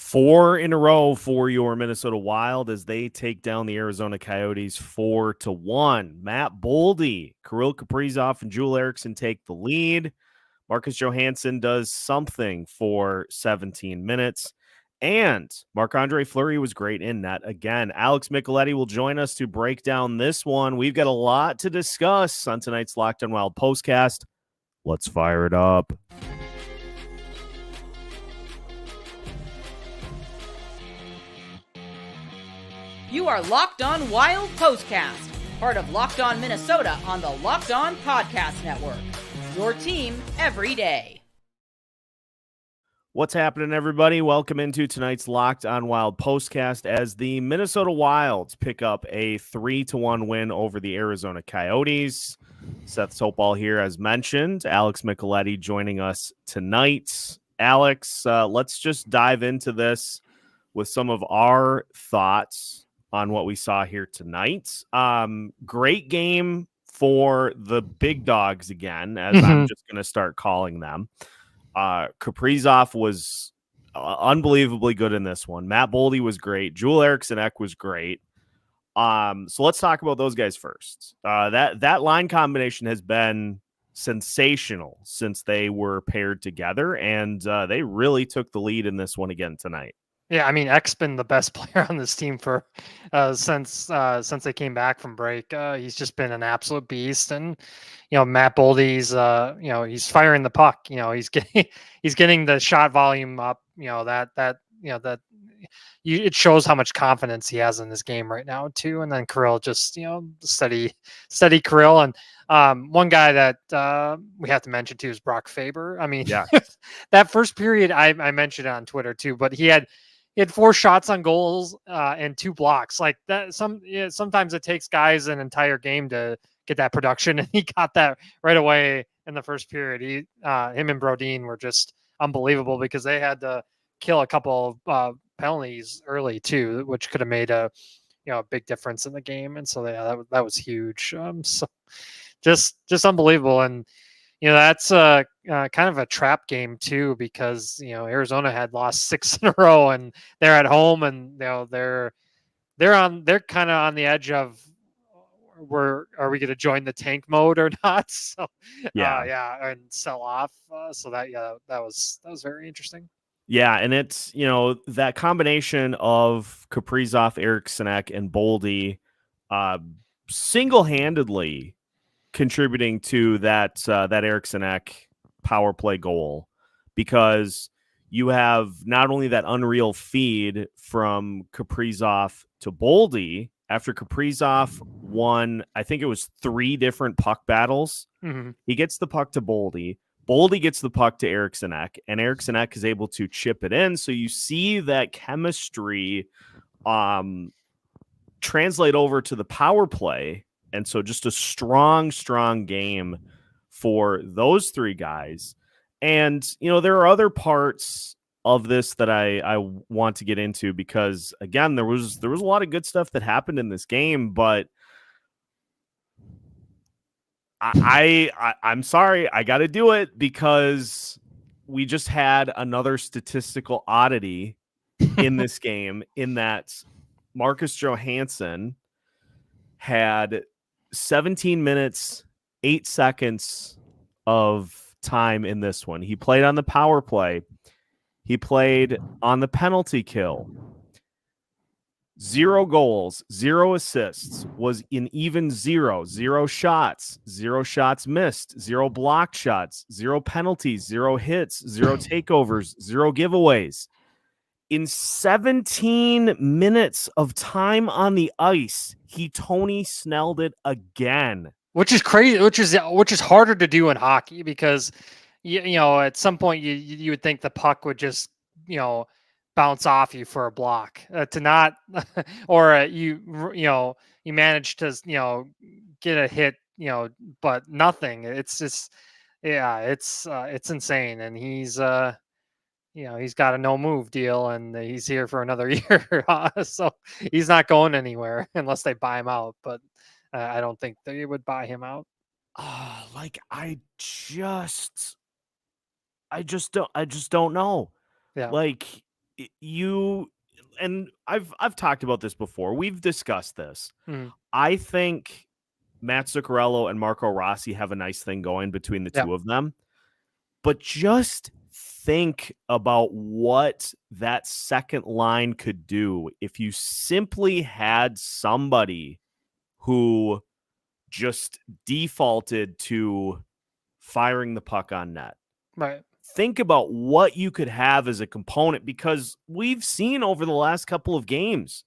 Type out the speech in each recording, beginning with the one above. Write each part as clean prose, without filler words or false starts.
4 in a row for your Minnesota Wild as they take down the Arizona Coyotes 4-1. Matt Boldy, Kirill Kaprizov, and Joel Eriksson take the lead. Marcus Johansson does something for 17 minutes. And Marc-Andre Fleury was great in net again. Alex Micheletti will join us to break down this one. We've got a lot to discuss on tonight's Locked on Wild postcast. Let's fire it up. You are Locked on Wild Postcast, part of Locked on Minnesota on the Locked on Podcast Network. Your team every day. What's happening, everybody? Welcome into tonight's Locked on Wild postcast as the Minnesota Wilds pick up a 3-1 win over the Arizona Coyotes. Seth Topal here, as mentioned. Alex Micheletti joining us tonight. Alex, let's just dive into this with some of our thoughts on what we saw here tonight. Great game for the big dogs again, as I'm just going to start calling them. Kaprizov was unbelievably good in this one. Matt Boldy was great. Joel Eriksson Ek was great. So let's talk about those guys first. That line combination has been sensational since they were paired together, and they really took the lead in this one again tonight. Yeah, I mean, Ek's been the best player on this team for since they came back from break. He's just been an absolute beast, and Matt Boldy's he's firing the puck. He's getting the shot volume up. It shows how much confidence he has in this game right now too. And then Kirill just steady Kirill, and one guy that we have to mention too is Brock Faber. I mean, yeah. That first period I mentioned it on Twitter too, but he had 4 shots on goals and 2 blocks. Like that, sometimes it takes guys an entire game to get that production, and he got that right away in the first period. Him and Brodin were just unbelievable because they had to kill a couple of penalties early too, which could have made a big difference in the game. And so that was huge. So just unbelievable. And that's kind of a trap game too, because Arizona had lost 6 in a row, and they're at home, and they're kind of on the edge of are we going to join the tank mode or not? So and sell off. So that was very interesting. Yeah, and it's that combination of Kaprizov, Eriksson Ek, and Boldy single-handedly contributing to that Eriksson Ek power play goal, because you have not only that unreal feed from Kaprizov to Boldy after Kaprizov won, I think it was 3 different puck battles. Mm-hmm. He gets the puck to Boldy. Boldy gets the puck to Eriksson Ek, and Eriksson Ek is able to chip it in. So you see that chemistry translate over to the power play. And so just a strong game for those 3 guys. And, there are other parts of this that I want to get into, because, again, there was a lot of good stuff that happened in this game, but I'm sorry, I got to do it, because we just had another statistical oddity in this game, in that Marcus Johansson had 17 minutes, 8 seconds of time in this one. He played on the power play. He played on the penalty kill. 0 goals, 0 assists, was an even 0. 0 shots, 0 shots missed, 0 blocked shots, 0 penalties, 0 hits, 0 takeovers, 0 giveaways. In 17 minutes of time on the ice, he Tony Snelled it again. Which is crazy, which is harder to do in hockey, because at some point you would think the puck would just bounce off you for a block, to not or you manage to get a hit, but nothing. It's just it's insane. And he's he's got a no move deal, and he's here for another year. So he's not going anywhere unless they buy him out, but I don't think they would buy him out. I just don't know. Yeah. Like, you and I've talked about this before. We've discussed this. Mm-hmm. I think Matt Zuccarello and Marco Rossi have a nice thing going between the two of them. But just think about what that second line could do if you simply had somebody who just defaulted to firing the puck on net. Right. Think about what you could have as a component, because we've seen over the last couple of games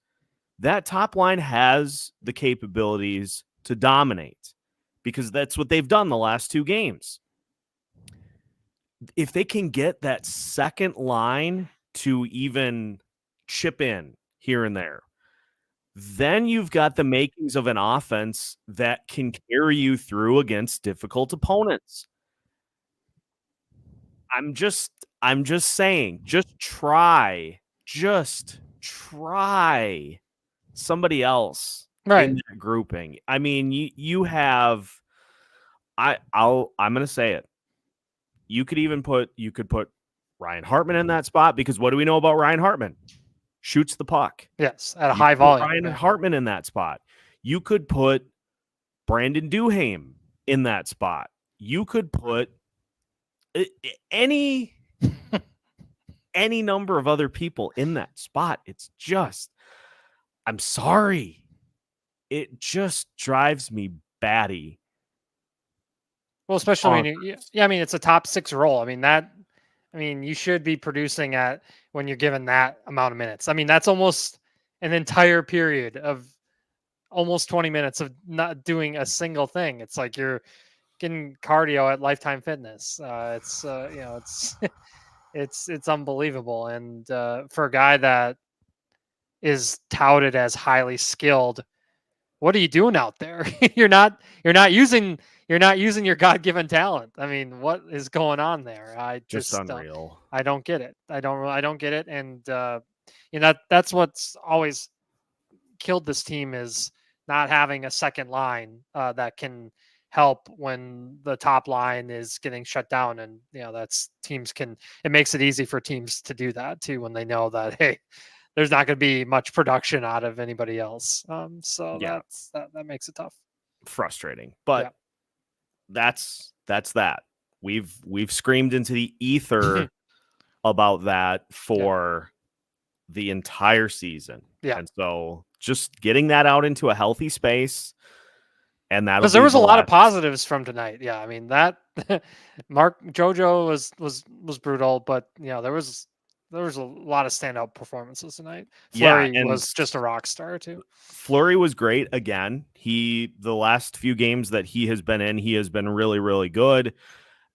that top line has the capabilities to dominate, because that's what they've done the last 2 games. If they can get that second line to even chip in here and there, then you've got the makings of an offense that can carry you through against difficult opponents. I'm just saying, just try somebody else in that grouping. I mean, you have, I'm going to say it. You could put Ryan Hartman in that spot, because what do we know about Ryan Hartman? Shoots the puck. Yes, at a high volume. Ryan Hartman in that spot. You could put Brandon Duhaime in that spot. You could put any number of other people in that spot. It's just, I'm sorry, it just drives me batty. Well, especially I mean, it's a top 6 role. I mean, you should be producing at when you're given that amount of minutes. I mean, that's almost an entire period of almost 20 minutes of not doing a single thing. It's like you're getting cardio at Lifetime Fitness. It's unbelievable. And for a guy that is touted as highly skilled, what are you doing out there? You're not using your God-given talent. I mean, what is going on there? I just unreal. I don't get it. I don't get it. And that's what's always killed this team, is not having a second line that can help when the top line is getting shut down. And it makes it easy for teams to do that too, when they know that, hey, there's not going to be much production out of anybody else. That makes it tough. Frustrating, but that's that. We've screamed into the ether about that for the entire season. Yeah. And so just getting that out into a healthy space, and that, because there was a lot of positives from tonight. Yeah. I mean, that Jojo was brutal, but there was a lot of standout performances tonight. Fleury was just a rock star too. Fleury was great again. The last few games that he has been in, he has been really, really good.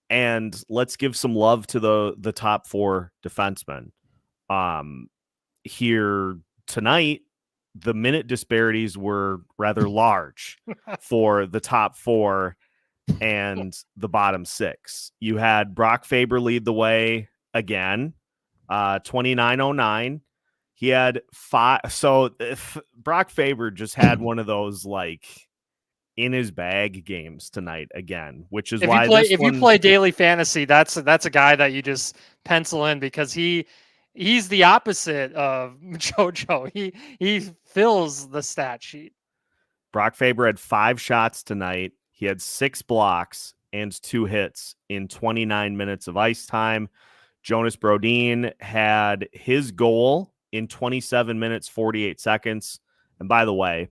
And let's give some love to the top 4 defensemen. Here tonight, the minute disparities were rather large for the top 4 and the bottom 6. You had Brock Faber lead the way again. 2909. He had 5. So if Brock Faber just had one of those like in his bag games tonight again, which is why you play daily fantasy, that's a guy that you just pencil in, because he's the opposite of Jojo. He fills the stat sheet. Brock Faber had 5 shots tonight. He had 6 blocks and 2 hits in 29 minutes of ice time. Jonas Brodin had his goal in 27 minutes, 48 seconds. And by the way,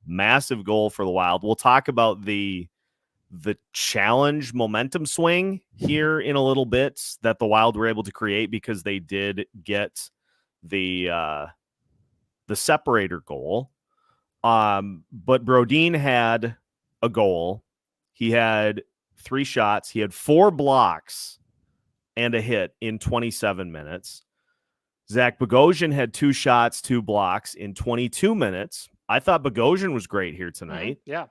massive goal for the Wild. We'll talk about the challenge momentum swing here in a little bit that the Wild were able to create, because they did get the separator goal. But Brodin had a goal. He had 3 shots. He had 4 blocks and a hit in 27 minutes. Zach Bogosian had 2 shots, 2 blocks in 22 minutes. I thought Bogosian was great here tonight. Mm-hmm. Yeah.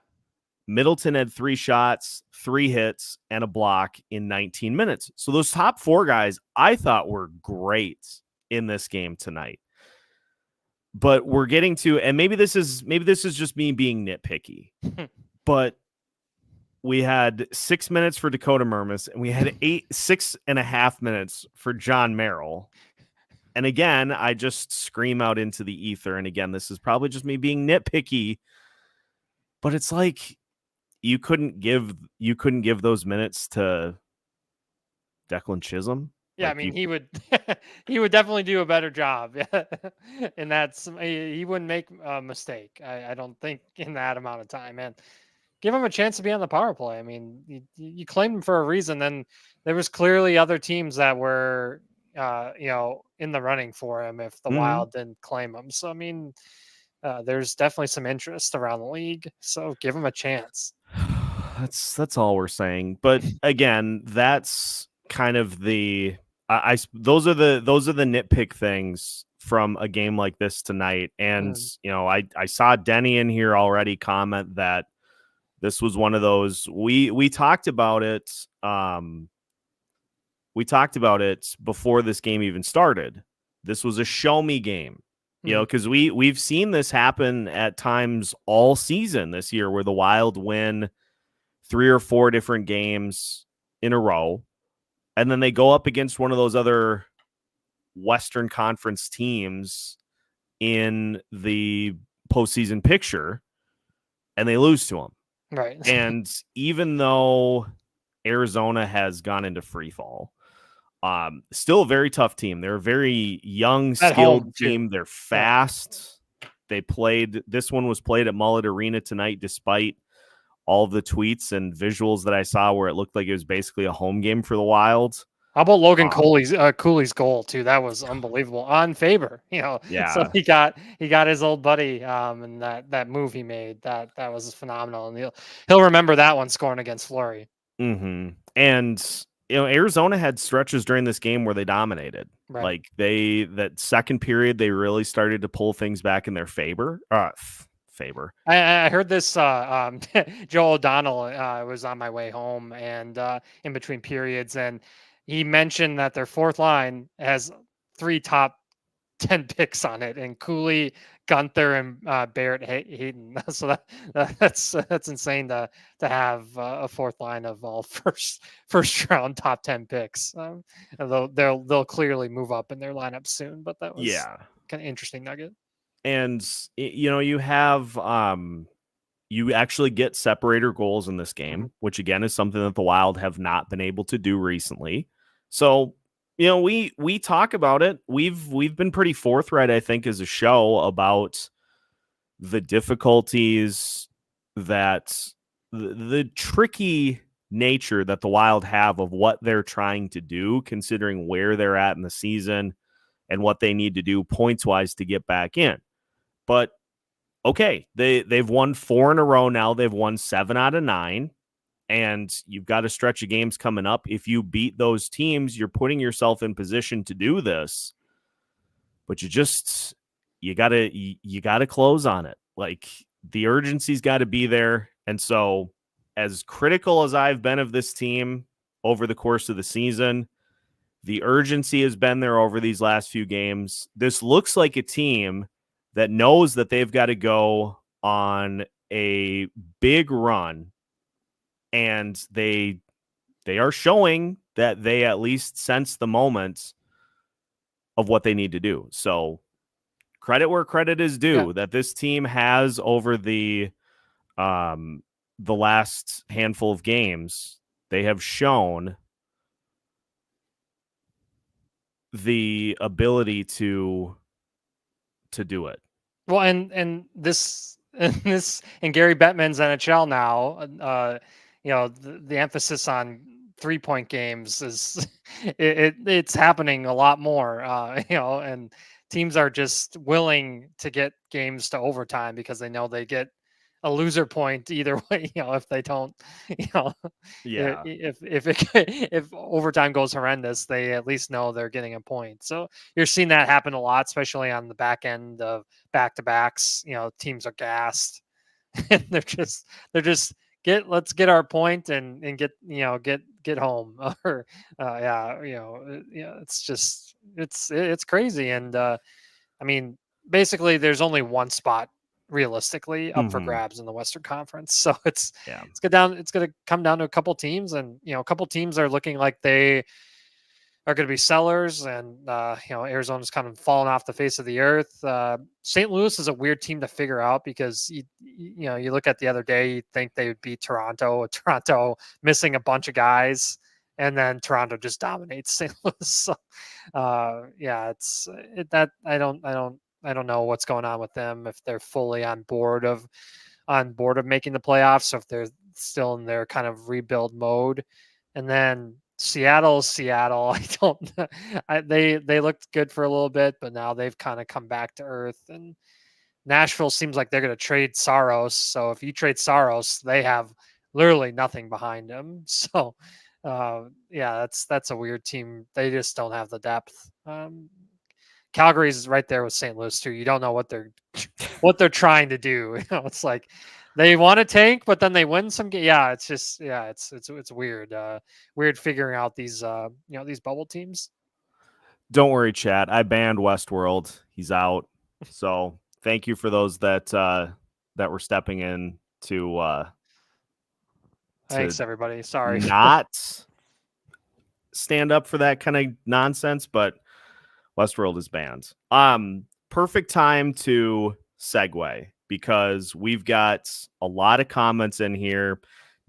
Middleton had 3 shots, 3 hits, and a block in 19 minutes. So those top 4 guys I thought were great in this game tonight. But we're getting to, and maybe this is just me being nitpicky, but we had 6 minutes for Dakota Mermis, and we had 6.5 minutes for John Merrill. And again, I just scream out into the ether. And again, this is probably just me being nitpicky, but it's like you couldn't give those minutes to Declan Chisholm. Yeah, Like I mean, he would he would definitely do a better job. And he wouldn't make a mistake. I don't think in that amount of time. And give him a chance to be on the power play. I mean, you claimed him for a reason. Then there was clearly other teams that were, in the running for him if the Wild didn't claim him. So, I mean, there's definitely some interest around the league. So give him a chance. That's all we're saying. But again, that's kind of the those are the nitpick things from a game like this tonight. And I saw Denny in here already comment that this was one of those we talked about it. We talked about it before this game even started. This was a show me game, because we've seen this happen at times all season this year where the Wild win 3 or 4 different games in a row. And then they go up against one of those other Western Conference teams in the postseason picture and they lose to them. Right. And even though Arizona has gone into free fall, still a very tough team. They're a very young, skilled team. They're fast. This one was played at Mullet Arena tonight, despite all of the tweets and visuals that I saw where it looked like it was basically a home game for the Wild. How about Logan Cooley's goal too? That was unbelievable on Faber. Yeah. So he got his old buddy, and that move he made that was phenomenal, and he'll remember that one scoring against Fleury. And Arizona had stretches during this game where they dominated. Right. Like that second period, they really started to pull things back in their favor. Faber. I heard this. Joel O'Donnell was on my way home, and in between periods, and he mentioned that their fourth line has 3 top 10 picks on it, and Cooley, Gunther, and Barrett Hayton. So that's insane to have a fourth line of all first round top 10 picks. They'll clearly move up in their lineup soon, but that was kind of interesting nugget. And you have you actually get separator goals in this game, which again is something that the Wild have not been able to do recently. So we talk about it. We've been pretty forthright, I think, as a show about the difficulties that the tricky nature that the Wild have of what they're trying to do, considering where they're at in the season and what they need to do points wise to get back in. But okay, they've won 4 in a row now. They've won 7 out of 9. And you've got a stretch of games coming up. If you beat those teams, you're putting yourself in position to do this. But you gotta close on it. Like, the urgency's got to be there. And so, as critical as I've been of this team over the course of the season, the urgency has been there over these last few games. This looks like a team that knows that they've got to go on a big run. And they are showing that they at least sense the moment of what they need to do. So credit where credit is due, that this team has over the last handful of games, they have shown the ability to do it. Well, and this and Gary Bettman's NHL now, the emphasis on 3-point games is it's happening a lot more, and teams are just willing to get games to overtime because they know they get a loser point either way. If they don't, if overtime goes horrendous, they at least know they're getting a point. So you're seeing that happen a lot, especially on the back end of back-to-backs. Teams are gassed and they're just let's get our point and get home. Or it's crazy. And I mean, basically there's only one spot realistically up for grabs in the Western Conference. So it's going to come down to a couple teams, and a couple teams are looking like they are going to be sellers, and Arizona's kind of fallen off the face of the earth. St. Louis is a weird team to figure out because you look at the other day, you'd think they would beat Toronto, with Toronto missing a bunch of guys, and then Toronto just dominates St. Louis. So, that I don't know what's going on with them, if they're fully on board of making the playoffs, or if they're still in their kind of rebuild mode. And then Seattle. They looked good for a little bit, but now they've kind of come back to earth. And Nashville seems like they're going to trade Saros. So if you trade Saros, they have literally nothing behind them. So that's a weird team. They just don't have the depth. Calgary's right there with St. Louis too. You don't know what they're trying to do. It's like they want to tank, but then they win some games. Yeah, it's just it's weird. Weird figuring out these these bubble teams. Don't worry, chat. I banned Westworld. He's out. So thank you for those that were stepping in to thanks everybody. Sorry. Not stand up for that kind of nonsense, but Westworld is banned. Perfect time to segue, because we've got a lot of comments in here.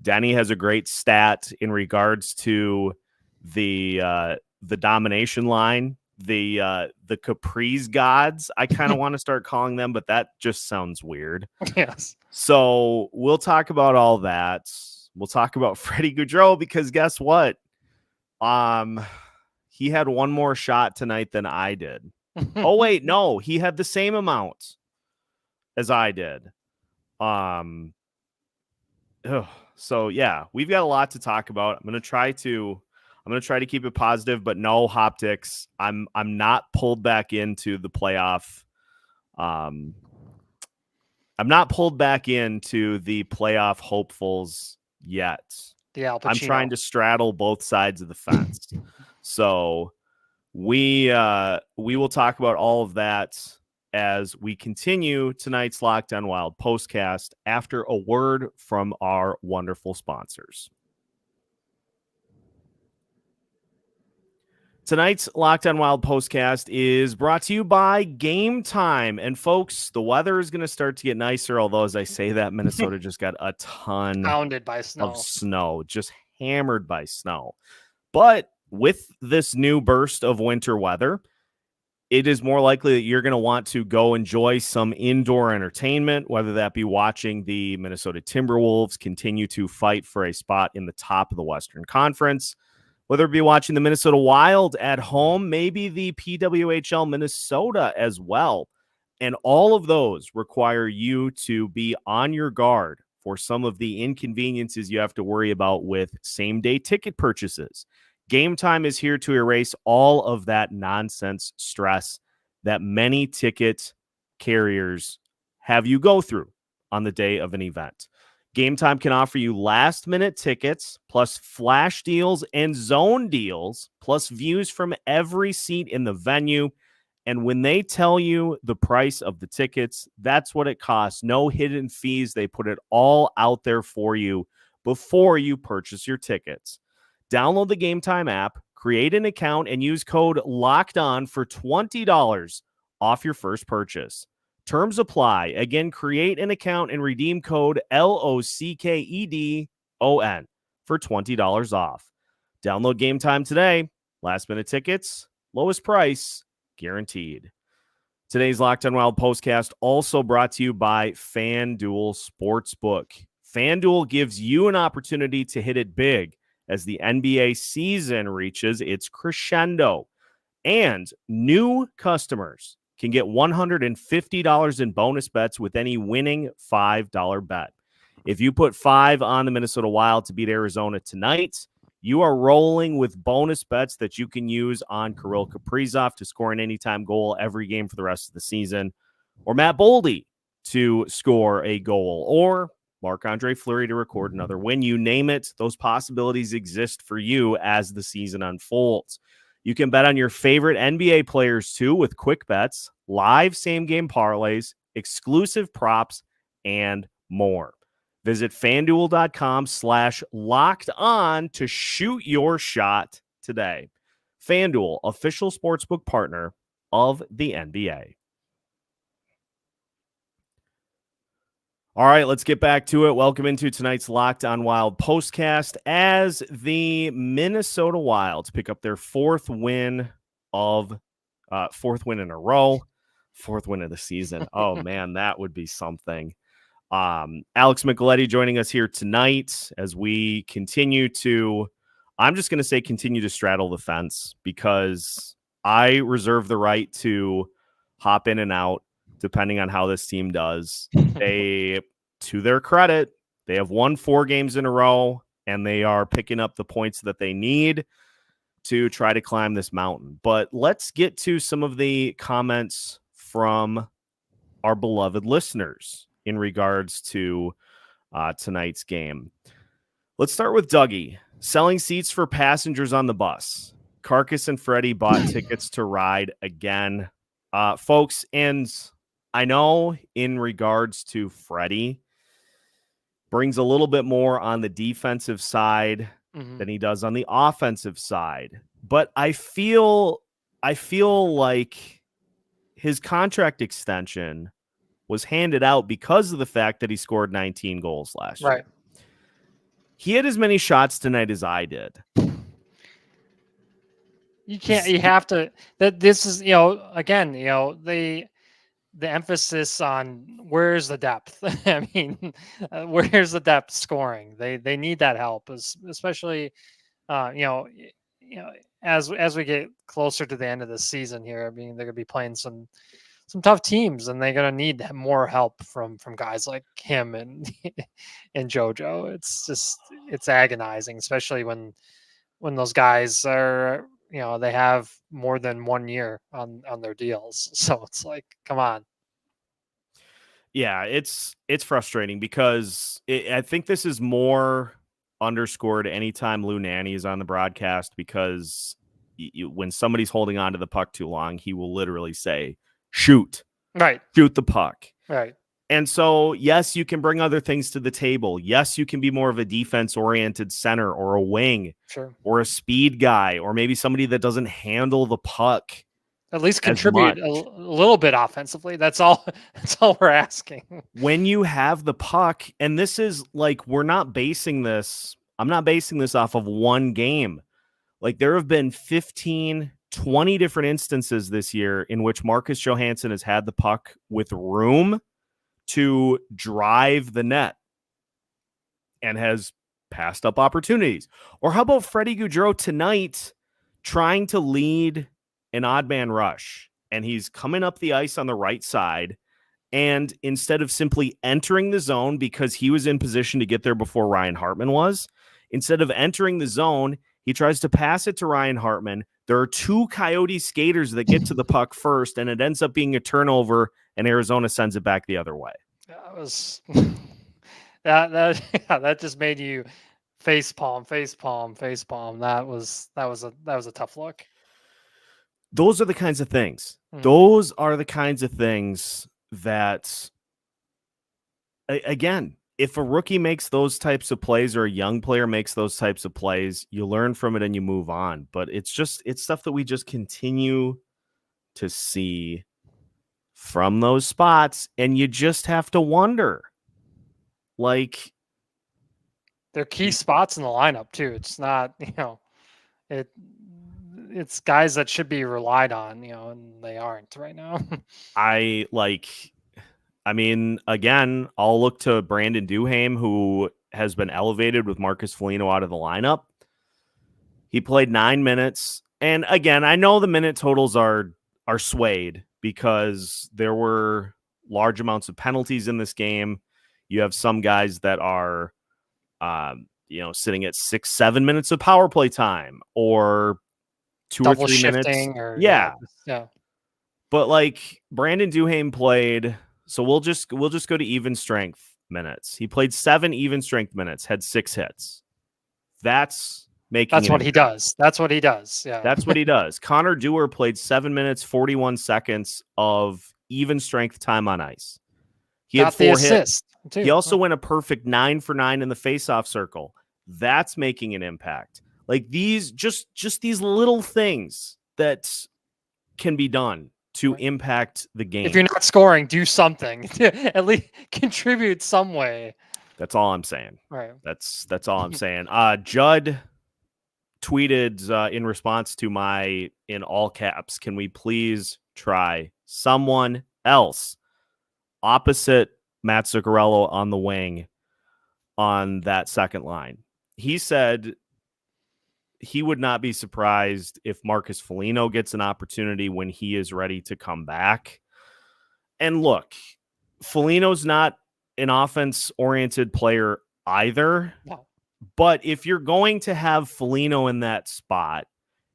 Denny has a great stat in regards to the domination line, the Capri's gods. I kind of want to start calling them, but that just sounds weird. Yes. So we'll talk about all that. We'll talk about Freddie Gaudreau, because guess what? He had one more shot tonight than I did. Oh wait, no, he had the same amount as I did. So yeah, we've got a lot to talk about. I'm gonna try to keep it positive, but no optics. I'm not pulled back into the playoff. I'm not pulled back into the playoff hopefuls yet. I'm trying to straddle both sides of the fence. So we will talk about all of that as we continue tonight's Locked On Wild postcast after a word from our wonderful sponsors. Tonight's Locked On Wild postcast is brought to you by Game Time. And folks, the weather is going to start to get nicer, although as I say that, Minnesota just got a ton pounded by snow, just hammered by snow. But with this new burst of winter weather, it is more likely that you're going to want to go enjoy some indoor entertainment, whether that be watching the Minnesota Timberwolves continue to fight for a spot in the top of the Western Conference, whether it be watching the Minnesota Wild at home, maybe the PWHL Minnesota as well. And all of those require you to be on your guard for some of the inconveniences you have to worry about with same-day ticket purchases. Game Time is here to erase all of that nonsense stress that many ticket carriers have you go through on the day of an event. Game Time can offer you last-minute tickets, plus flash deals and zone deals, plus views from every seat in the venue. And when they tell you the price of the tickets, that's what it costs. No hidden fees. They put it all out there for you before you purchase your tickets. Download the Game Time app, create an account, and use code LOCKEDON for $20 off your first purchase. Terms apply. Again, create an account and redeem code LOCKEDON for $20 off. Download Game Time today. Last minute tickets, lowest price, guaranteed. Today's Locked On Wild postcast also brought to you by FanDuel Sportsbook. FanDuel gives you an opportunity to hit it big as the NBA season reaches its crescendo. And new customers can get $150 in bonus bets with any winning $5 bet. If you put 5 on the Minnesota Wild to beat Arizona tonight, you are rolling with bonus bets that you can use on Kirill Kaprizov to score an anytime goal every game for the rest of the season, or Matt Boldy to score a goal, or Marc-Andre Fleury to record another win. You name it, those possibilities exist for you as the season unfolds. You can bet on your favorite NBA players too with quick bets, live same-game parlays, exclusive props, and more. Visit FanDuel.com/LockedOn to shoot your shot today. FanDuel, official sportsbook partner of the NBA. All right, let's get back to it. Welcome into tonight's Locked on Wild postcast as the Minnesota Wilds pick up their fourth win in a row, fourth win of the season. Oh man, that would be something. Alex Micheletti joining us here tonight as we continue to, I'm just going to say continue to straddle the fence, because I reserve the right to hop in and out depending on how this team does. They, to their credit, they have won 4 games in a row, and they are picking up the points that they need to try to climb this mountain. But let's get to some of the comments from our beloved listeners in regards to tonight's game. Let's start with Dougie. Selling seats for passengers on the bus. Carcass and Freddie bought tickets to ride again. Folks, and I know in regards to Freddie, brings a little bit more on the defensive side than he does on the offensive side. But I feel like his contract extension was handed out because of the fact that he scored 19 goals last year. He had as many shots tonight as I did. You have to, that this is, again, the emphasis on where's the depth. I mean, where's the depth scoring? They need that help, especially, as we get closer to the end of the season here. I mean, they're gonna be playing some tough teams, and they're gonna need more help from guys like him and and JoJo. It's agonizing, especially when those guys are, they have more than 1 year on their deals. So it's like, come on. Yeah, it's frustrating because I think this is more underscored anytime Lou Nanne is on the broadcast, because when somebody's holding on to the puck too long, he will literally say, shoot the puck. Right. And so, yes, you can bring other things to the table. Yes, you can be more of a defense-oriented center or a wing, or a speed guy, or maybe somebody that doesn't handle the puck. At least contribute a little bit offensively. That's all we're asking. When you have the puck, and this is like, I'm not basing this off of one game. Like, there have been 15, 20 different instances this year in which Marcus Johansson has had the puck with room to drive the net and has passed up opportunities. Or how about Freddie Gaudreau tonight trying to lead an odd man rush, and he's coming up the ice on the right side, and instead of simply entering the zone because he was in position to get there before Ryan Hartman was, instead of entering the zone, he tries to pass it to Ryan Hartman. There are 2 Coyote skaters that get to the puck first, and it ends up being a turnover, and Arizona sends it back the other way. That was that just made you face palm. That was a tough look. Those are the kinds of things. Those are the kinds of things that, again, if a rookie makes those types of plays, or a young player makes those types of plays, you learn from it and you move on. But it's stuff that we just continue to see from those spots, and you just have to wonder, like, they're key spots in the lineup too. It's not, it's guys that should be relied on, and they aren't right now. Again, I'll look to Brandon Duhaime, who has been elevated with Marcus Foligno out of the lineup. He played 9 minutes. And again, I know the minute totals are swayed because there were large amounts of penalties in this game. You have some guys that are, sitting at 6-7 minutes of power play time, or 2 double or 3 minutes. Yeah. But like, Brandon Duhaime played, so we'll just go to even strength minutes. He played 7 even strength minutes, had 6 hits. That's what he does. That's what he does. Yeah. That's what he does. Connor Dewar played 7 minutes, 41 seconds of even strength time on ice. He had 4 hits. He also went a perfect 9 for 9 in the faceoff circle. That's making an impact. Like these, just these little things that can be done to impact the game. If you're not scoring, do something to at least contribute some way. That's all I'm saying. Right. That's all I'm saying. Judd tweeted in response to my, in all caps, can we please try someone else opposite Matt Zuccarello on the wing on that second line? He said he would not be surprised if Marcus Foligno gets an opportunity when he is ready to come back. And look, Foligno's not an offense-oriented player either. No. But if you're going to have Foligno in that spot,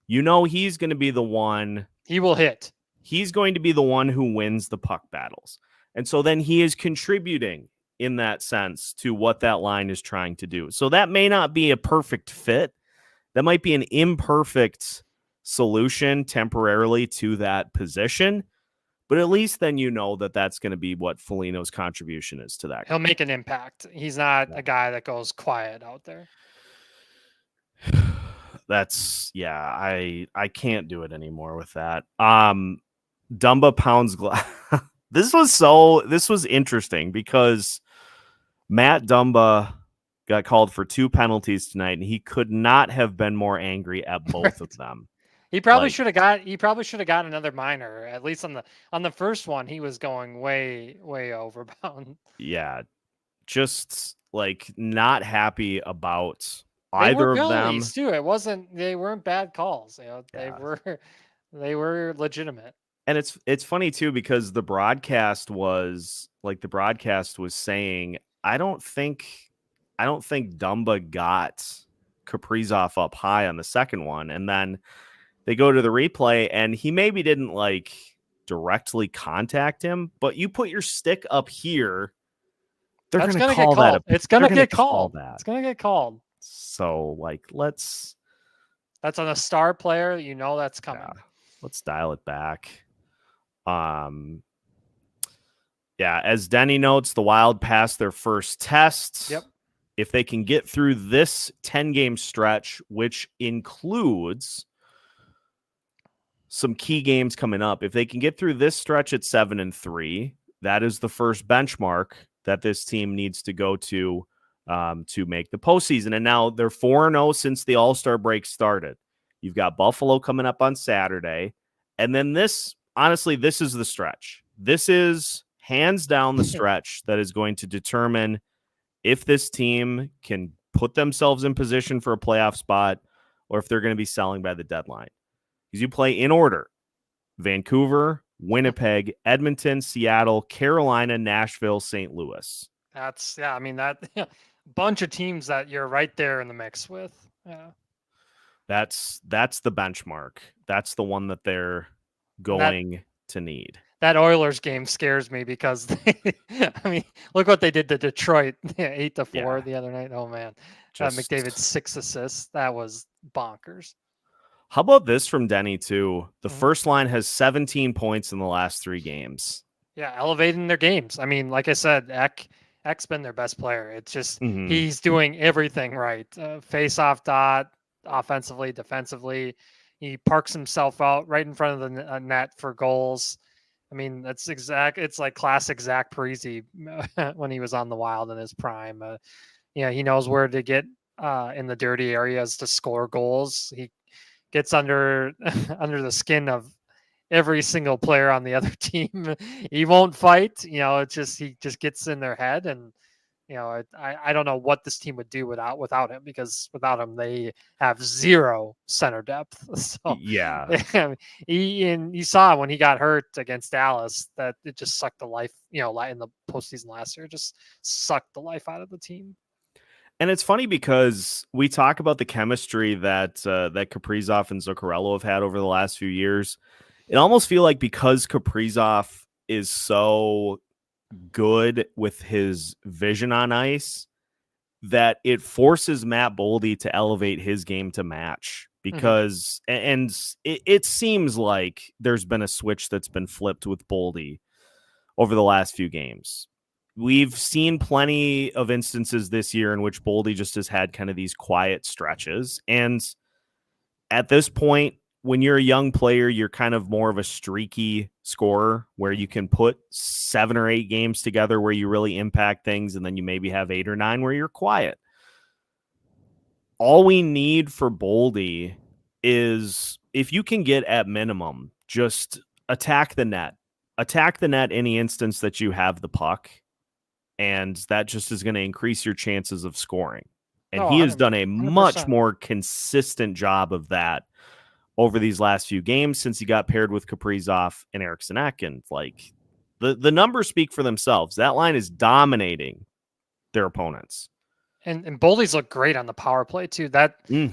you know he's going to be the one. He will hit. He's going to be the one who wins the puck battles. And so then he is contributing in that sense to what that line is trying to do. So that may not be a perfect fit. That might be an imperfect solution temporarily to that position. But at least then you know that that's going to be what Foligno's contribution is to that. He'll make an impact. He's not a guy that goes quiet out there. That's, I can't do it anymore with that. Dumba pounds glass. This was interesting because Matt Dumba got called for 2 penalties tonight, and he could not have been more angry at both of them. He probably should have got another minor. At least on the first one, he was going way overbound. Yeah, just like not happy about either of them. Too. They weren't bad calls. They were legitimate. And it's funny too because the broadcast was saying, I don't think Dumba got Kaprizov up high on the second one, and then they go to the replay and he maybe didn't like directly contact him, but you put your stick up here, they're going to call that. It's going to get called. It's going to get called. So like, that's on a star player. You know, that's coming. Yeah, let's dial it back. As Denny notes, the Wild passed their first test. Yep. If they can get through this 10-game stretch, which includes some key games coming up, if they can get through this stretch at 7-3, that is the first benchmark that this team needs to go to make the postseason. And now they're 4-0 since the All-Star break started. You've got Buffalo coming up on Saturday. And then this is the stretch. This is hands down the stretch that is going to determine if this team can put themselves in position for a playoff spot or if they're going to be selling by the deadline. Because you play in order: Vancouver, Winnipeg, Edmonton, Seattle, Carolina, Nashville, St. Louis. That bunch of teams that you're right there in the mix with. Yeah. That's the benchmark. That's the one that they're going to need. That Oilers game scares me because look what they did to Detroit, 8-4 the other night. Oh man, McDavid's 6 assists. That was bonkers. How about this from Denny too? The first line has 17 points in the last 3 games. Yeah, elevating their games. I mean, like I said, Ek's been their best player. It's just he's doing everything right. Face-off dot, offensively, defensively. He parks himself out right in front of the net for goals. I mean, it's like classic Zach Parise when he was on the Wild in his prime. He knows where to get in the dirty areas to score goals. He gets under the skin of every single player on the other team. He won't fight. It's just he just gets in their head, and I don't know what this team would do without him, because without him they have 0 center depth. So yeah, you saw when he got hurt against Dallas that it just sucked the life. In the postseason last year, it just sucked the life out of the team. And it's funny because we talk about the chemistry that Kaprizov and Zuccarello have had over the last few years. It almost feel like because Kaprizov is so good with his vision on ice that it forces Matt Boldy to elevate his game to match, because and it seems like there's been a switch that's been flipped with Boldy over the last few games. We've seen plenty of instances this year in which Boldy just has had kind of these quiet stretches, and at this point, when you're a young player, you're kind of more of a streaky scorer where you can put 7 or 8 games together where you really impact things, and then you maybe have 8 or 9 where you're quiet. All we need for Boldy is, if you can get at minimum, just attack the net. Attack the net any instance that you have the puck, and that just is going to increase your chances of scoring. And he has done a 100%. much more consistent job of that over these last few games since he got paired with Kaprizov and Eriksson Ek. And like the numbers speak for themselves. That line is dominating their opponents. And Boldy's looked great on the power play too. I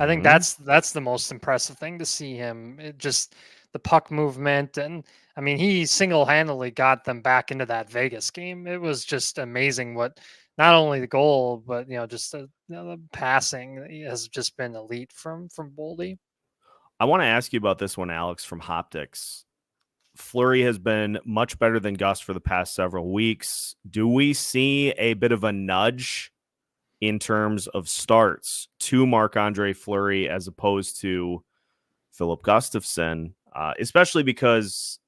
think that's the most impressive thing to see him. Just the puck movement, and I mean, he single-handedly got them back into that Vegas game. It was just amazing what not only the goal, but just the passing has just been elite from Boldy. I want to ask you about this one, Alex, from Hoptics. Fleury has been much better than Gus for the past several weeks. Do we see a bit of a nudge in terms of starts to Marc-Andre Fleury as opposed to Philip Gustafsson, especially because,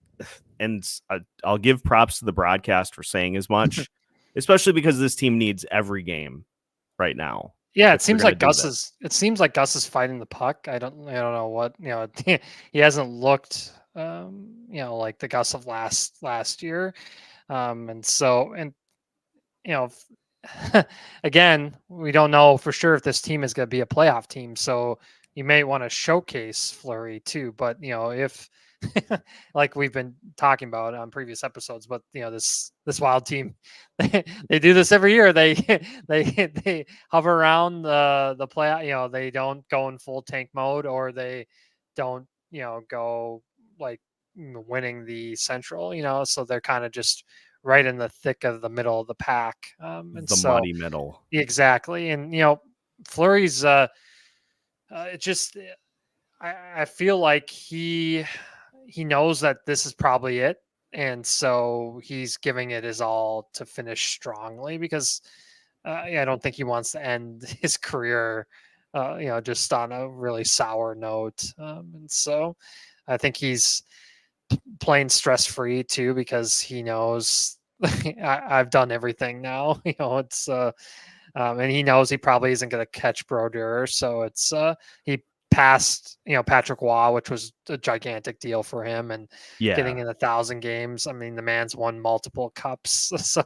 and I'll give props to the broadcast for saying as much, especially because this team needs every game right now. Yeah, it seems like Gus is fighting the puck. I don't know what, he hasn't looked like the Gus of last year. Again, we don't know for sure if this team is going to be a playoff team. So you may want to showcase Fleury too, but if like we've been talking about on previous episodes, but this Wild team, they do this every year. They hover around the play. They don't go in full tank mode, or they don't go like winning the Central. So they're kind of just right in the thick of the middle of the pack, muddy middle. Exactly, and Fleury's I feel like he knows that this is probably it. And so he's giving it his all to finish strongly because I don't think he wants to end his career, just on a really sour note. And so I think he's playing stress-free too, because he knows I've done everything now, it's and he knows he probably isn't going to catch Brodeur. So it's he passed, Patrick Waugh, which was a gigantic deal for him, and getting in 1,000 games. I mean, the man's won multiple cups, so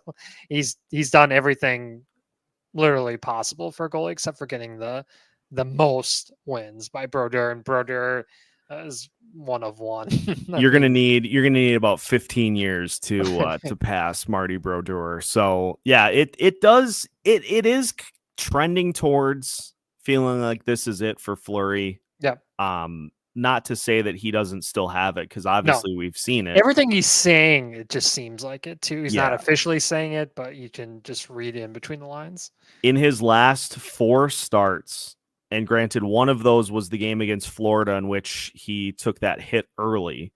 he's done everything literally possible for a goalie, except for getting the most wins by Brodeur, and Brodeur is one of one. You're gonna need about 15 years to pass Marty Brodeur. So yeah, it is trending towards feeling like this is it for Fleury. Yeah. Not to say that he doesn't still have it, because obviously we've seen it. Everything he's saying, it just seems like it too. He's not officially saying it, but you can just read in between the lines. In his last 4 starts, and granted, one of those was the game against Florida in which he took that hit early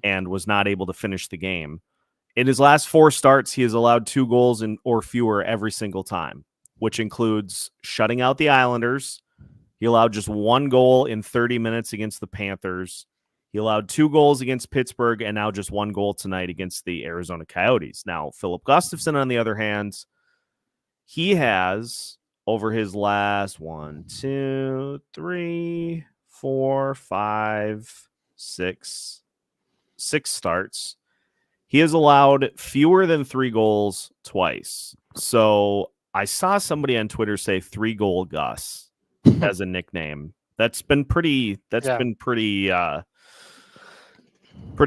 and was not able to finish the game. In his last 4 starts, he has allowed 2 goals or fewer every single time, which includes shutting out the Islanders. He allowed just 1 goal in 30 minutes against the Panthers. He allowed 2 goals against Pittsburgh, and now just 1 goal tonight against the Arizona Coyotes. Now, Philip Gustafsson, on the other hand, he has, over his last 1, 2, 3, 4, 5, 6 starts, he has allowed fewer than 3 goals twice. So I saw somebody on Twitter say 3-goal Gus as a nickname. That's been pretty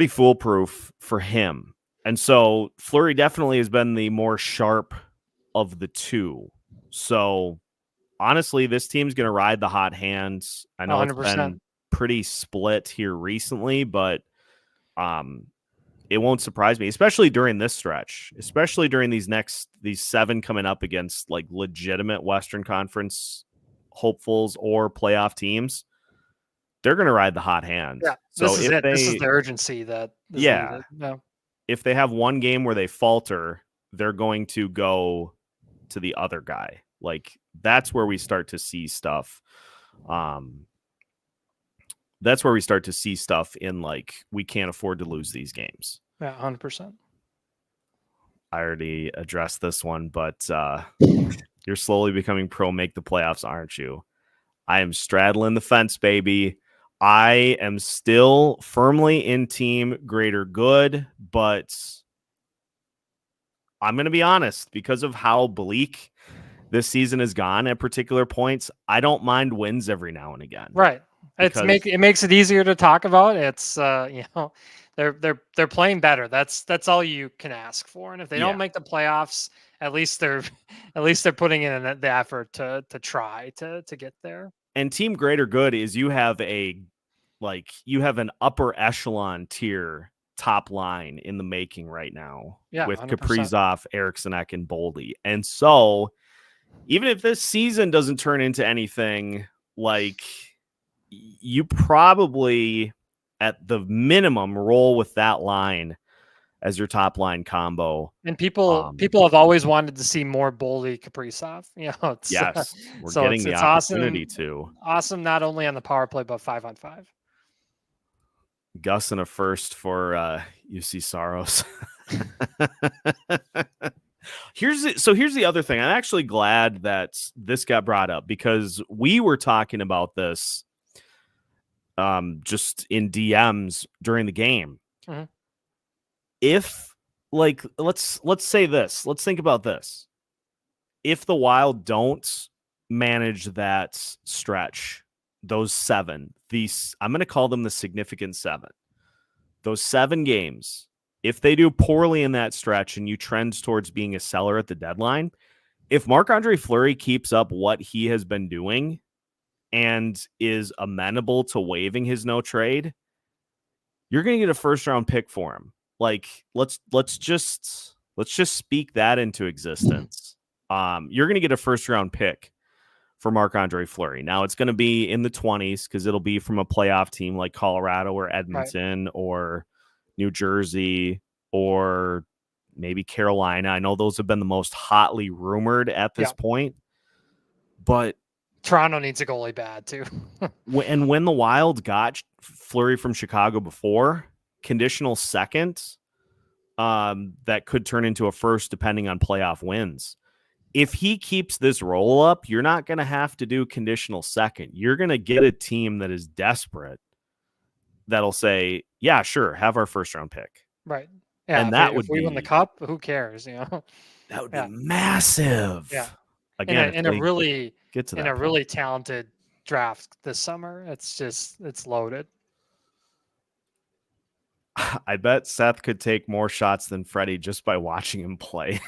foolproof for him. And so Fleury definitely has been the more sharp of the two. So honestly, this team's going to ride the hot hands. I know 100%. It's been pretty split here recently, but it won't surprise me, especially during this stretch, especially during these 7 coming up against like legitimate Western Conference hopefuls or playoff teams. They're going to ride the hot hand. Yeah, so this is the urgency that is needed. Yeah. If they have one game where they falter, they're going to go to the other guy. Like, that's where we start to see stuff. that's where we start to see stuff in like, we can't afford to lose these games. Yeah, 100%. I already addressed this one, but you're slowly becoming pro make the playoffs, aren't you? I am straddling the fence, baby. I am still firmly in team greater good, but I'm going to be honest, because of how bleak this season has gone at particular points, I don't mind wins every now and again. Right. It makes it easier to talk about. It's they're playing better. That's all you can ask for. And if they don't make the playoffs, at least they're putting in the effort to try to get there. And team greater good is you have an upper echelon tier top line in the making right now with 100%. Kaprizov, Eriksson Ek, and Boldy. And so even if this season doesn't turn into anything, like, you probably at the minimum roll with that line as your top line combo. And people have always wanted to see more Boldy Kaprizov. Yes, we're getting the opportunity to. Awesome, not only on the power play, but 5-on-5. Gus in a first for UC Saros. Here's the other thing. I'm actually glad that this got brought up, because we were talking about this just in DMs during the game. Mm-hmm. If, like, let's say this, let's think about this. If the Wild don't manage that stretch, those 7, I'm going to call them the significant 7, those 7 games, if they do poorly in that stretch and you trend towards being a seller at the deadline, if Marc-Andre Fleury keeps up what he has been doing and is amenable to waiving his no trade, you're going to get a first round pick for him. Like, let's just speak that into existence. You're going to get a first round pick for Marc-Andre Fleury. Now it's going to be in the 20s, because it'll be from a playoff team like Colorado or Edmonton, right, or New Jersey, or maybe Carolina. I know those have been the most hotly rumored at this point, but Toronto needs a goalie bad too. And when the Wild got Fleury from Chicago before, conditional second, that could turn into a first depending on playoff wins. If he keeps this roll up, you're not going to have to do conditional second. You're going to get a team that is desperate that'll say, yeah, sure, have our first round pick. Right. Yeah. And that would if we win the cup, who cares? That would be massive. Yeah. Again, in a really really talented draft this summer. It's loaded. I bet Seth could take more shots than Freddie just by watching him play.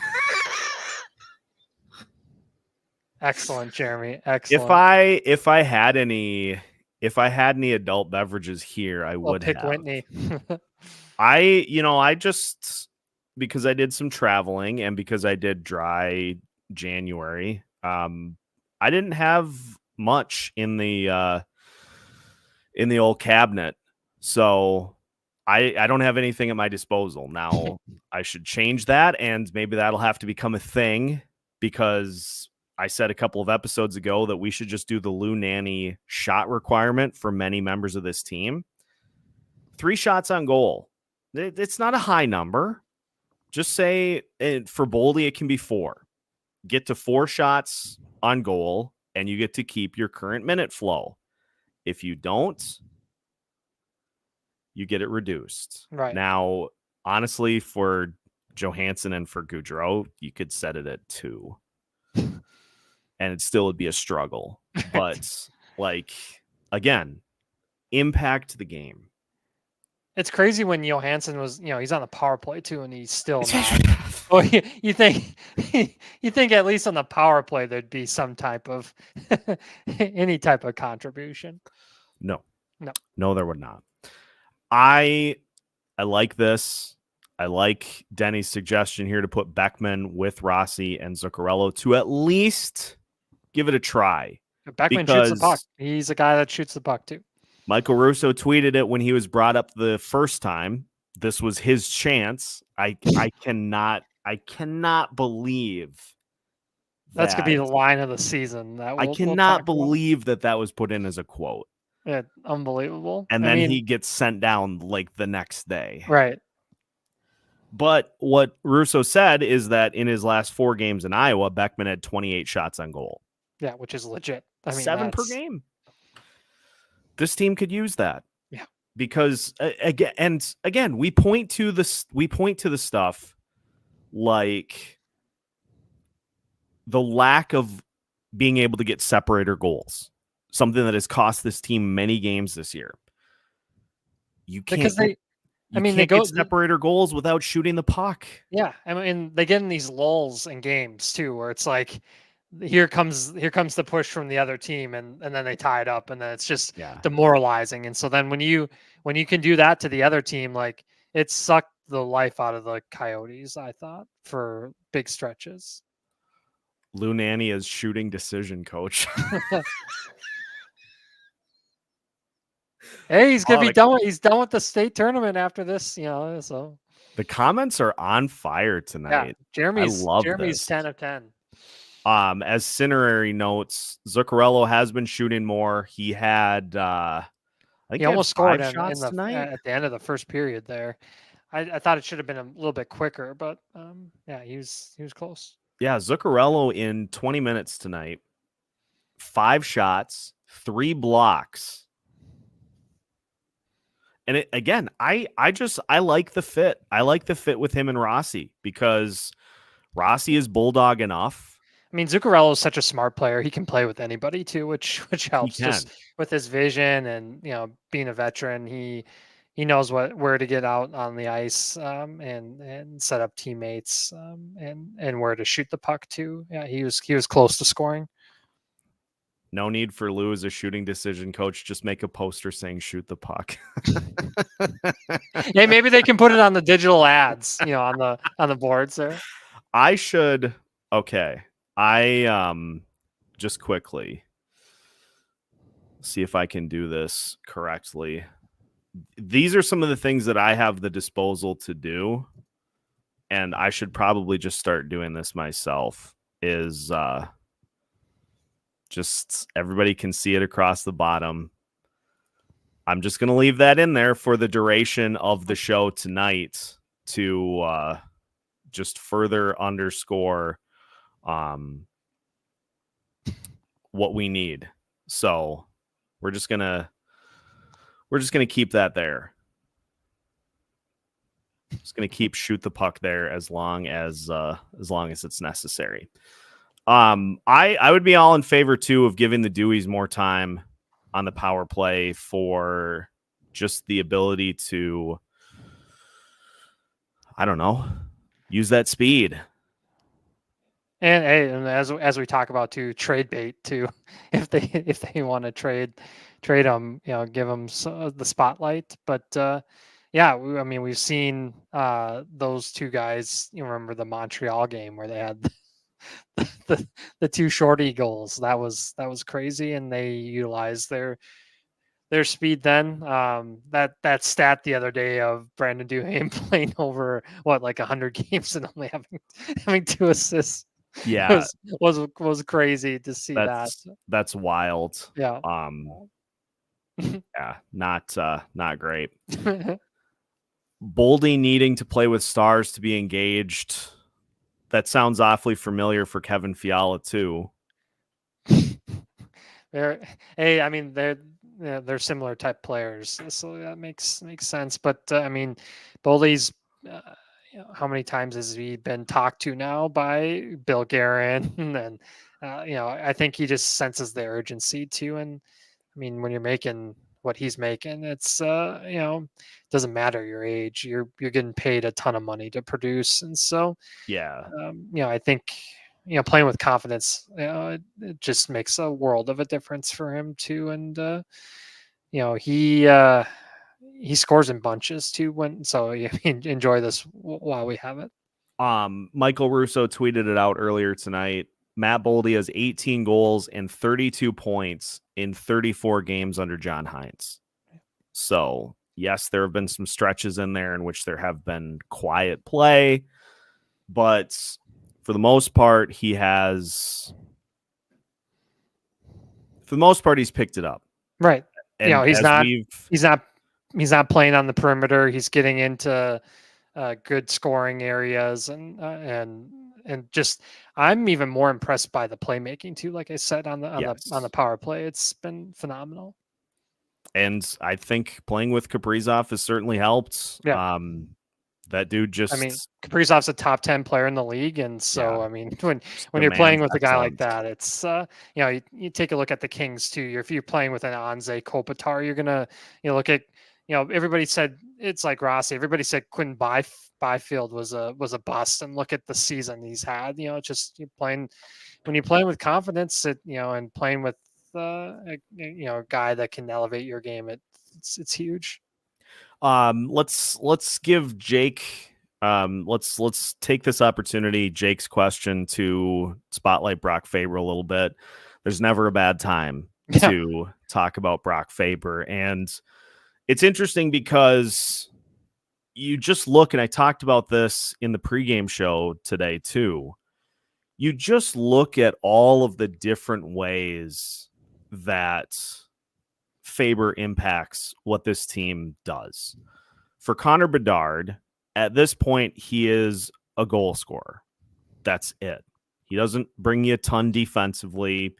Excellent, Jeremy. Excellent. If I had any adult beverages here, I would pick have. Whitney. I just, because I did some traveling and because I did dry January, I didn't have much in the old cabinet, so I don't have anything at my disposal now. I should change that, and maybe that'll have to become a thing, because I said a couple of episodes ago that we should just do the Lou Nanny shot requirement for many members of this team. 3 shots on goal. It's not a high number. Just say for Boldy, it can be 4. Get to 4 shots on goal, and you get to keep your current minute flow. If you don't, you get it reduced. Right. Now, honestly, for Johansson and for Gaudreau, you could set it at 2. And it still would be a struggle. But, like, again, impact the game. It's crazy when Johansson was, he's on the power play too, and he's still not. Oh, you think at least on the power play there'd be some type of any type of contribution? No, there would not. I like this. I like Denny's suggestion here to put Beckman with Rossi and Zuccarello to at least give it a try. Beckman shoots the puck. He's a guy that shoots the puck too. Michael Russo tweeted it when he was brought up the first time. This was his chance. I cannot believe that's gonna be the line of the season. I cannot believe that was put in as a quote. Yeah, unbelievable. And then he gets sent down like the next day. Right. But what Russo said is that in his last 4 games in Iowa, Beckman had 28 shots on goal. Yeah, which is legit. I mean, 7 per game. This team could use that. Yeah. Because again, we point to the stuff like the lack of being able to get separator goals, something that has cost this team many games this year. You can't. They get separator goals without shooting the puck. Yeah, I mean, they get in these lulls in games too, where it's like, here comes the push from the other team, and then they tie it up, and then it's just demoralizing. And so then when you can do that to the other team, like, it sucked the life out of the Coyotes, I thought, for big stretches. Lou Nanne is shooting decision coach. Hey, he's gonna be done. He's done with the state tournament after this, So the comments are on fire tonight. Yeah, Jeremy's 10 of 10. As Cinerary notes, Zuccarello has been shooting more. He had, I think he almost scored shots tonight at the end of the first period. There, I thought it should have been a little bit quicker, but he was close. Yeah, Zuccarello in 20 minutes tonight, 5 shots, 3 blocks. And I like the fit. I like the fit with him and Rossi because Rossi is bulldog enough. I mean, Zuccarello is such a smart player. He can play with anybody too, which helps just with his vision and being a veteran. He knows where to get out on the ice and set up teammates and where to shoot the puck too. Yeah, he was close to scoring. No need for Lou as a shooting decision coach. Just make a poster saying shoot the puck. Yeah, maybe they can put it on the digital ads, on the boards there. I should. Okay. I just quickly see if I can do this correctly. These are some of the things that I have the disposal to do, and I should probably just start doing this myself. Is just everybody can see it across the bottom. I'm just going to leave that in there for the duration of the show tonight to just further underscore what we need. So we're just going to keep that there. Just going to keep shoot the puck there as long as it's necessary. I would be all in favor too of giving the Deweys more time on the power play for just the ability to, I don't know, use that speed. And as we talk about too, trade bait too, if they want to trade them, give them the spotlight. But we've seen those two guys. You remember the Montreal game where they had the 2 shorty goals. That was crazy, and they utilized their speed then. That stat the other day of Brandon Duhaime playing over 100 games and only having 2 assists. Yeah, was crazy to see that. That's wild. Yeah. Yeah, not great. Boldy needing to play with stars to be engaged. That sounds awfully familiar for Kevin Fiala too. They're similar type players, so that makes sense. But Boldy's how many times has he been talked to now by Bill Guerin? And I think he just senses the urgency too. And I mean, when you're making what he's making, it's doesn't matter your age, you're getting paid a ton of money to produce. And so I think playing with confidence, it just makes a world of a difference for him too. And he scores in bunches too. Enjoy this while we have it. Michael Russo tweeted it out earlier tonight. Matt Boldy has 18 goals and 32 points in 34 games under John Hines. So, yes, there have been some stretches in there in which there have been quiet play, but for the most part, he's picked it up. Right. And he's not playing on the perimeter. He's getting into good scoring areas, and just I'm even more impressed by the playmaking too. Like I said on the power play, it's been phenomenal. And I think playing with Kaprizov has certainly helped. Yeah. That dude just... I mean, Kaprizov's a top 10 player in the league. And so, I mean, when you're playing with a guy like that, it's, you take a look at the Kings too. If you're playing with an Anze Kopitar, you're going to, look at, everybody said it's like Rossi. Everybody said Quinn Byfield was a bust, and look at the season he's had. Just when you're playing with confidence, and playing with a guy that can elevate your game, it's huge. Let's give Jake. Let's take this opportunity, Jake's question, to spotlight Brock Faber a little bit. There's never a bad time to talk about Brock Faber, and it's interesting because you just look, and I talked about this in the pregame show today too. You just look at all of the different ways that Faber impacts what this team does. For Connor Bedard, at this point, he is a goal scorer. That's it. He doesn't bring you a ton defensively.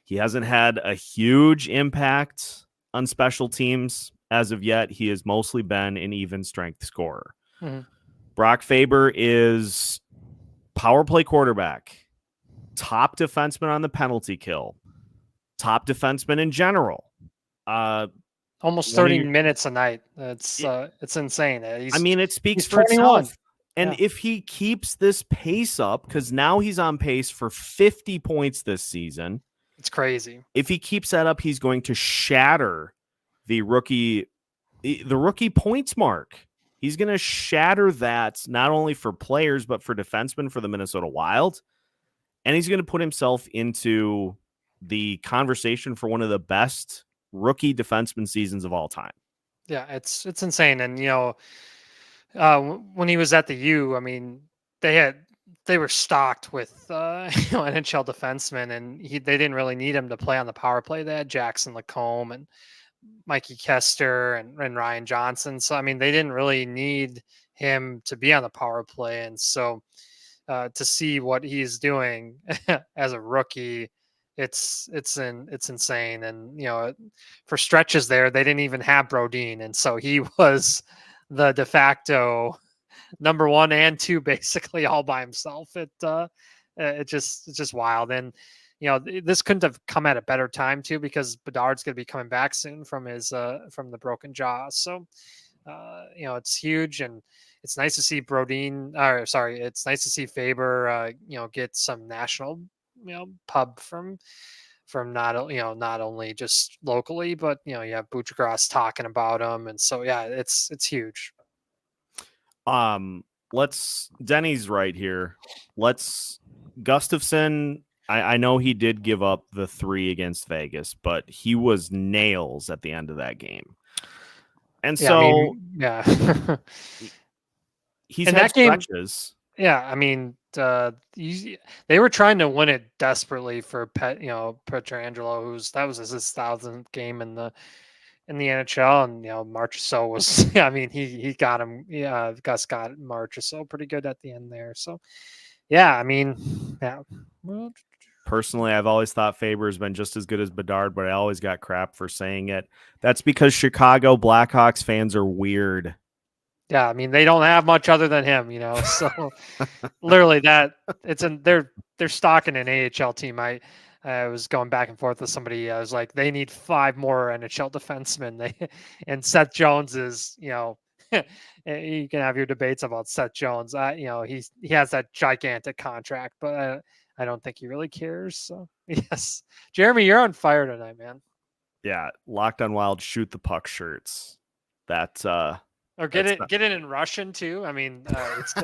He hasn't had a huge impact on special teams as of yet. He has mostly been an even strength scorer. Mm-hmm. Brock Faber is power play quarterback, top defenseman on the penalty kill, top defenseman in general. Almost 30 minutes a night. It's insane. It speaks for 21. Itself. And if he keeps this pace up, because now he's on pace for 50 points this season. It's crazy. If he keeps that up, he's going to shatter the rookie points mark. He's going to shatter that not only for players, but for defensemen for the Minnesota Wild. And he's going to put himself into the conversation for one of the best rookie defenseman seasons of all time. Yeah, it's insane. And, when he was at the U, I mean, they were stocked with NHL defensemen, and they didn't really need him to play on the power play. They had Jackson Lacombe and Mikey Kester and Ryan Johnson. So, I mean, they didn't really need him to be on the power play. And so to see what he's doing as a rookie, it's insane. And, for stretches there, they didn't even have Brodin. And so he was the de facto number 1 and 2, basically all by himself. It's just wild. And, this couldn't have come at a better time too, because Bedard's going to be coming back soon from from the broken jaw. So, it's huge, and it's nice to see it's nice to see Faber, get some national, pub from not only just locally, but, you have Bucharest talking about him. And so, yeah, it's huge. Denny's right here. Gustafsson, I know he did give up the 3 against Vegas, but he was nails at the end of that game. And he's had stretches. Yeah, I mean, they were trying to win it desperately for Pietrangelo, that was his 1,000th game in the NHL, and Marchessault was he got him. Yeah, Gus got Marchessault pretty good at the end there. So yeah, I mean, yeah. Personally, I've always thought Faber has been just as good as Bedard, but I always got crap for saying it. That's because Chicago Blackhawks fans are weird. Yeah, I mean, they don't have much other than him, so literally they're stocking an AHL team. I was going back and forth with somebody. I was like, they need 5 more NHL defensemen. And Seth Jones is, you can have your debates about Seth Jones. He has that gigantic contract, but I don't think he really cares. So yes, Jeremy, you're on fire tonight, man. Yeah, Locked on Wild shoot the puck shirts. That or get it in Russian too. I mean, it's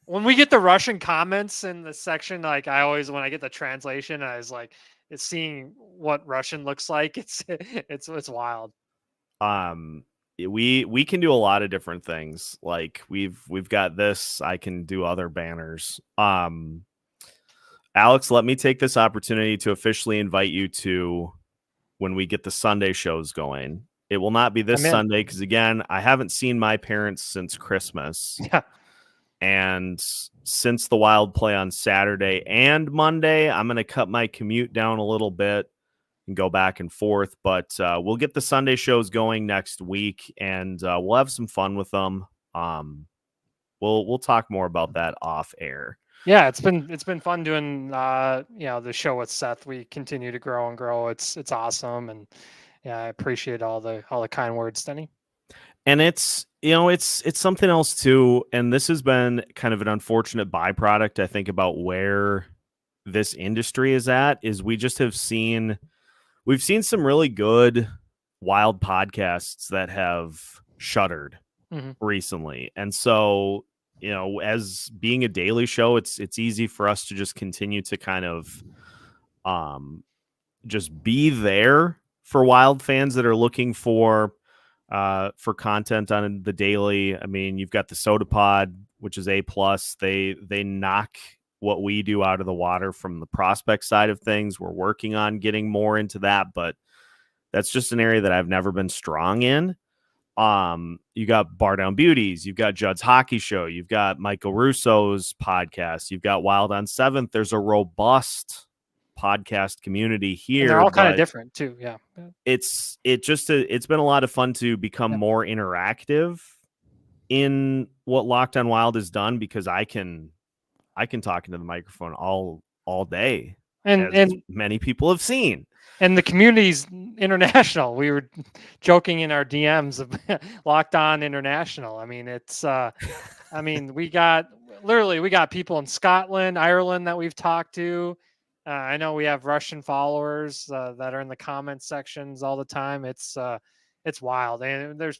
when we get the Russian comments in the section, like I always, when I get the translation, I was like, it's seeing what Russian looks like. It's wild. We can do a lot of different things. Like we've got this. I can do other banners. Alex, let me take this opportunity to officially invite you to when we get the Sunday shows going. It will not be this Sunday because, again, I haven't seen my parents since Christmas. Yeah. And since the Wild play on Saturday and Monday, I'm going to cut my commute down a little bit and go back and forth. But we'll get the Sunday shows going next week, and we'll have some fun with them. We'll talk more about that off air. Yeah, it's been fun doing the show with Seth. We continue to grow and grow. It's awesome, and yeah, I appreciate all the kind words, Denny. And it's something else too. And this has been kind of an unfortunate byproduct, I think, about where this industry is at. Is we've seen some really good Wild podcasts that have shuttered recently, and so. As being a daily show, it's easy for us to just continue to kind of just be there for Wild fans that are looking for content on the daily. I mean, you've got the Soda Pod, which is A+. They knock what we do out of the water from the prospect side of things. We're working on getting more into that, but that's just an area that I've never been strong in. You got Bar Down Beauties, you've got Judd's Hockey Show, you've got Michael Russo's podcast, you've got Wild on 7th. There's a robust podcast community here. And they're all kind of different too. Yeah. It's been a lot of fun to become more interactive in what Locked on Wild has done, because I can talk into the microphone all day, and many people have seen. And the community's international. We were joking in our DMs of Locked On International. I mean, it's we got people in Scotland, Ireland that we've talked to. I know we have Russian followers that are in the comment sections all the time. It's wild. And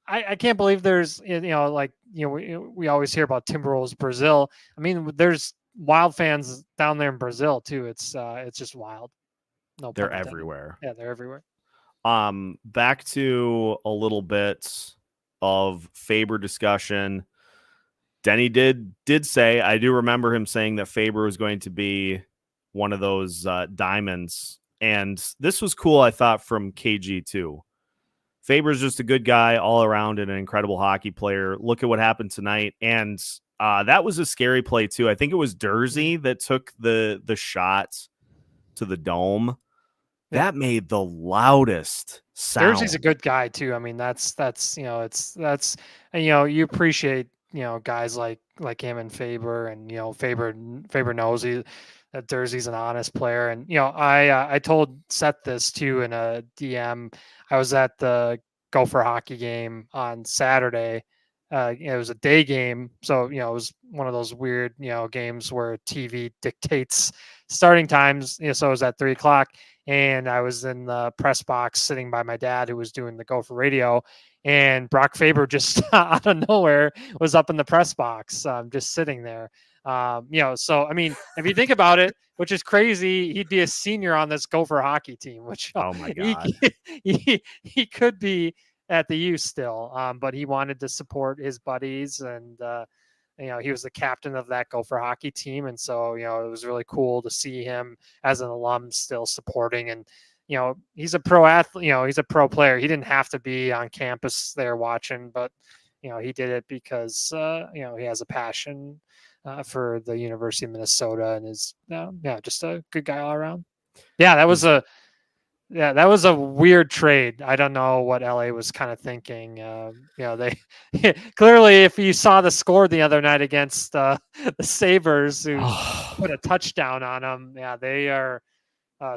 I can't believe there's, we always hear about Timberwolves Brazil. I mean, there's Wild fans down there in Brazil too. It's just wild. No, they're everywhere. Yeah, they're everywhere. Back to a little bit of Faber discussion. Denny did say, I do remember him saying that Faber was going to be one of those diamonds, and this was cool, I thought, from KG too. Faber's just a good guy all around and an incredible hockey player. Look at what happened tonight, and that was a scary play too. I think it was Dursey that took the shot to the dome. That made the loudest sound. Dursey's a good guy too. I mean, that's you appreciate, guys like him and Faber, and Faber knows that Dursey's an honest player. And I told Seth this too in a DM. I was at the Gopher hockey game on Saturday. It was a day game, so it was one of those weird games where TV dictates starting times. So it was at 3:00. And I was in the press box sitting by my dad, who was doing the Gopher radio, and Brock Faber just out of nowhere was up in the press box, just sitting there. So, I mean, if you think about it, which is crazy, he'd be a senior on this Gopher hockey team, which oh my God, he could be at the U still, but he wanted to support his buddies, and he was the captain of that Gopher hockey team. And so, it was really cool to see him as an alum still supporting. And, he's a pro athlete, he's a pro player. He didn't have to be on campus there watching, but, he did it because, he has a passion for the University of Minnesota, and is, just a good guy all around. Yeah, that was a weird trade. I don't know what LA was kind of thinking. They clearly, if you saw the score the other night against the Sabres, who put a touchdown on them, they are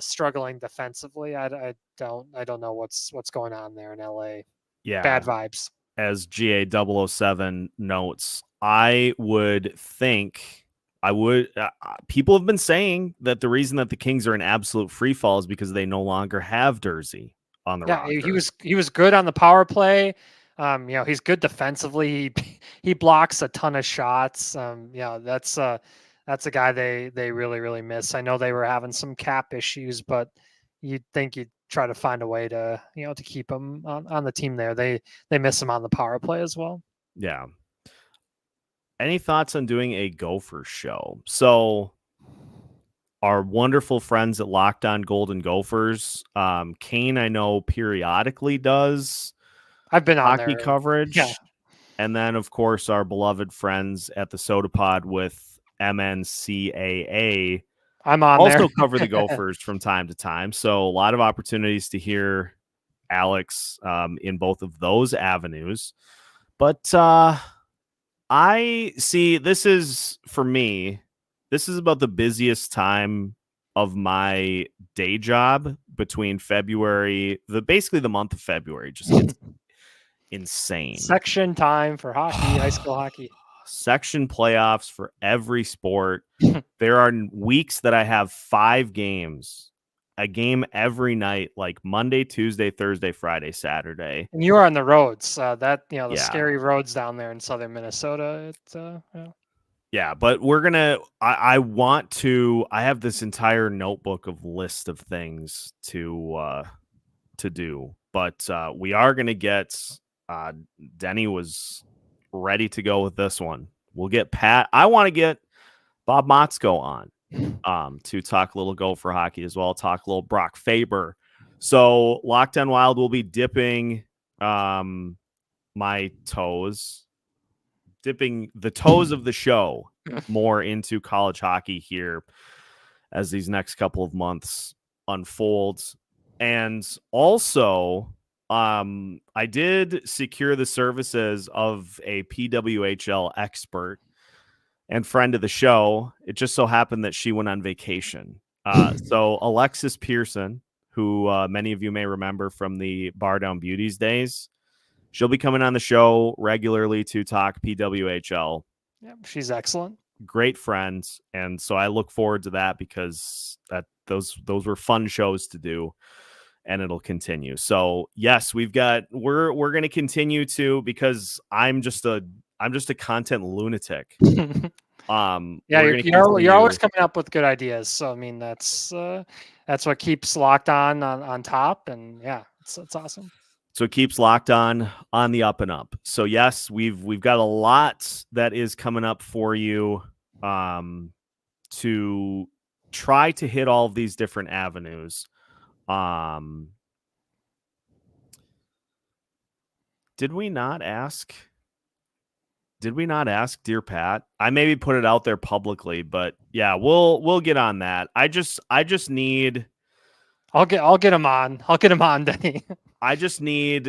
struggling defensively. I don't know what's going on there in LA. Yeah, bad vibes. As GA007 notes, I would think. People have been saying that the reason that the Kings are in absolute free fall is because they no longer have Dursey on the roster. He was good on the power play. He's good defensively. He blocks a ton of shots. That's a guy they really, really miss. I know they were having some cap issues, but you'd think you'd try to find a way to to keep him on the team there. They miss him on the power play as well. Yeah. Any thoughts on doing a Gopher show? So our wonderful friends at Locked On Golden Gophers. Kane, I know, periodically does I've been on hockey there. coverage. Yeah. And then, of course, our beloved friends at the Soda Pod with MNCAA I'm on also there. cover the Gophers from time to time. So a lot of opportunities to hear Alex in both of those avenues. But I see, this is, for me, this is about the busiest time of my day job between February, basically the month of February just gets insane. Section time for hockey, high school hockey. Section playoffs for every sport. There are weeks that I have 5 games, a game every night, like Monday, Tuesday, Thursday, Friday, Saturday. And you are on the roads, the Yeah. scary roads down there in southern Minnesota. Yeah, but we're gonna. I have this entire notebook of list of things to do, but we are gonna get. Denny was ready to go with this one. We'll get Pat. I want to get Bob Motzko on to talk a little Gopher hockey as well. Talk a little Brock Faber. So Locked On Wild will be dipping my toes. Dipping the toes of the show more into college hockey here as these next couple of months unfolds. And also, I did secure the services of a PWHL expert and friend of the show. It just so happened that she went on vacation. So Alexis Pearson, who many of you may remember from the Bar Down Beauties days, she'll be coming on the show regularly to talk PWHL. Yeah, she's excellent. Great friends, and so I look forward to that because those were fun shows to do, and it'll continue. So yes, we're going to continue to, because I'm just a content lunatic. Yeah, you're always coming up with good ideas. So I mean, that's what keeps Locked on top, and yeah, it's awesome. So it keeps Locked On the up and up. So yes, we've got a lot that is coming up for you to try to hit all of these different avenues. Did we not ask, dear Pat? I maybe put it out there publicly, but yeah, we'll get on that. I just need. I'll get him on. I'll get him on, Denny.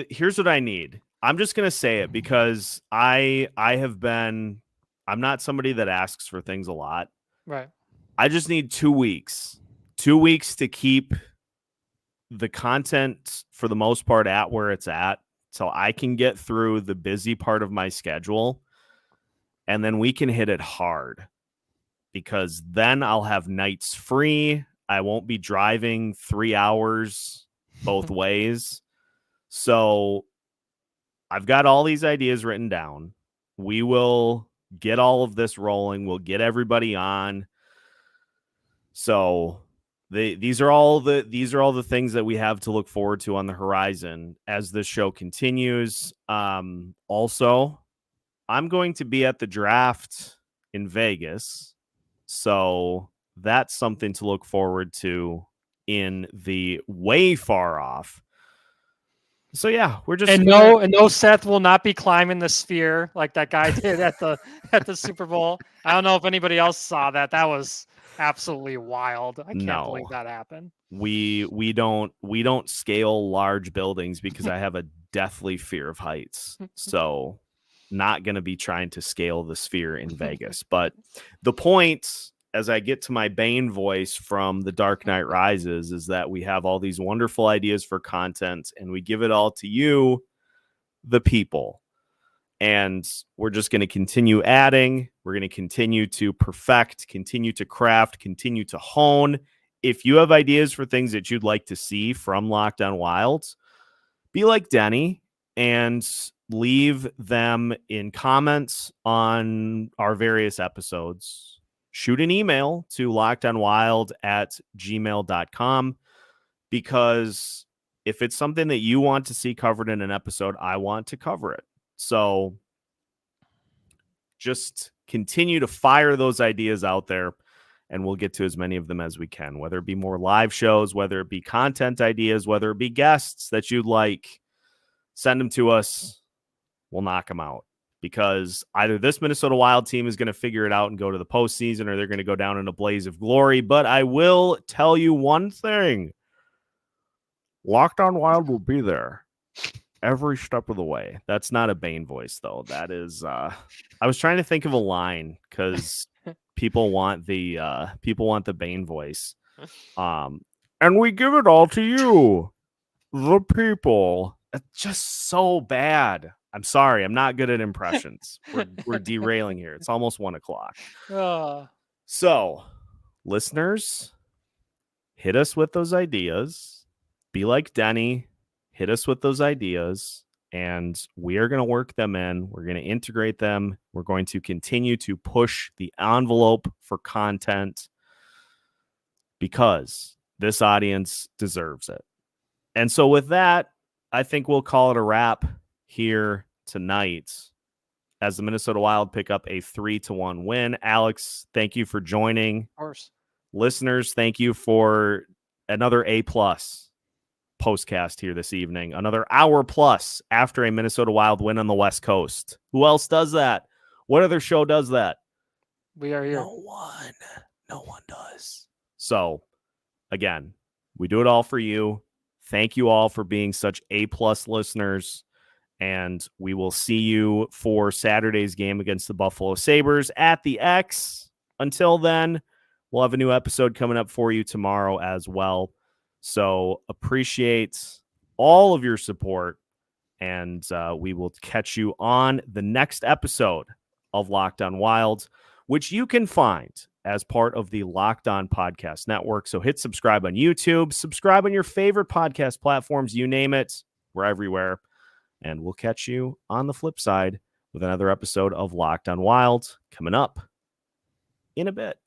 Here's what I need. I'm just going to say it because I'm not somebody that asks for things a lot. Right. I just need 2 weeks. 2 weeks to keep the content for the most part at where it's at, so I can get through the busy part of my schedule, and then we can hit it hard, because then I'll have nights free. I won't be driving 3 hours both ways. So I've got all these ideas written down. We will get all of this rolling. We'll get everybody on. So these are all the things that we have to look forward to on the horizon as this show continues. Also, I'm going to be at the draft in Vegas, so that's something to look forward to in the way far off. So yeah, we're just no Seth will not be climbing the sphere like that guy did at the Super Bowl. I don't know if anybody else saw that. That was absolutely wild. I can't believe that happened. We don't scale large buildings because I have a deathly fear of heights. So not going to be trying to scale the sphere in Vegas. But the point, as I get to my Bane voice from The Dark Knight Rises, is that we have all these wonderful ideas for content, and we give it all to you, the people. And we're just going to continue adding. We're going to continue to perfect, continue to craft, continue to hone. If you have ideas for things that you'd like to see from Locked On Wilds, be like Denny and leave them in comments on our various episodes. Shoot an email to lockedonwild@gmail.com, because if it's something that you want to see covered in an episode, I want to cover it. So just continue to fire those ideas out there, and we'll get to as many of them as we can, whether it be more live shows, whether it be content ideas, whether it be guests that you'd like. Send them to us. We'll knock them out, because either this Minnesota Wild team is going to figure it out and go to the postseason, or they're going to go down in a blaze of glory. But I will tell you one thing. Locked On Wild will be there every step of the way. That's not a Bane voice, though. That is, I was trying to think of a line, because people want the Bane voice. And we give it all to you, the people. It's just so bad. I'm sorry. I'm not good at impressions. We're derailing here. It's almost 1:00. So, listeners, hit us with those ideas. Be like Denny, hit us with those ideas, and we are going to work them in. We're going to integrate them. We're going to continue to push the envelope for content, because this audience deserves it. And so with that, I think we'll call it a wrap here tonight as the Minnesota Wild pick up a 3-1 win. Alex, thank you for joining. Of course. Listeners, thank you for another A+ postcast here this evening. Another hour plus after a Minnesota Wild win on the West Coast. Who else does that? What other show does that? We are here. No one does. So, again, we do it all for you. Thank you all for being such A+ listeners. And we will see you for Saturday's game against the Buffalo Sabres at the X. Until then, we'll have a new episode coming up for you tomorrow as well. So appreciate all of your support, and we will catch you on the next episode of Locked On Wild, which you can find as part of the Locked On Podcast Network. So hit subscribe on YouTube, subscribe on your favorite podcast platforms, you name it, we're everywhere. And we'll catch you on the flip side with another episode of Locked On Wild coming up in a bit.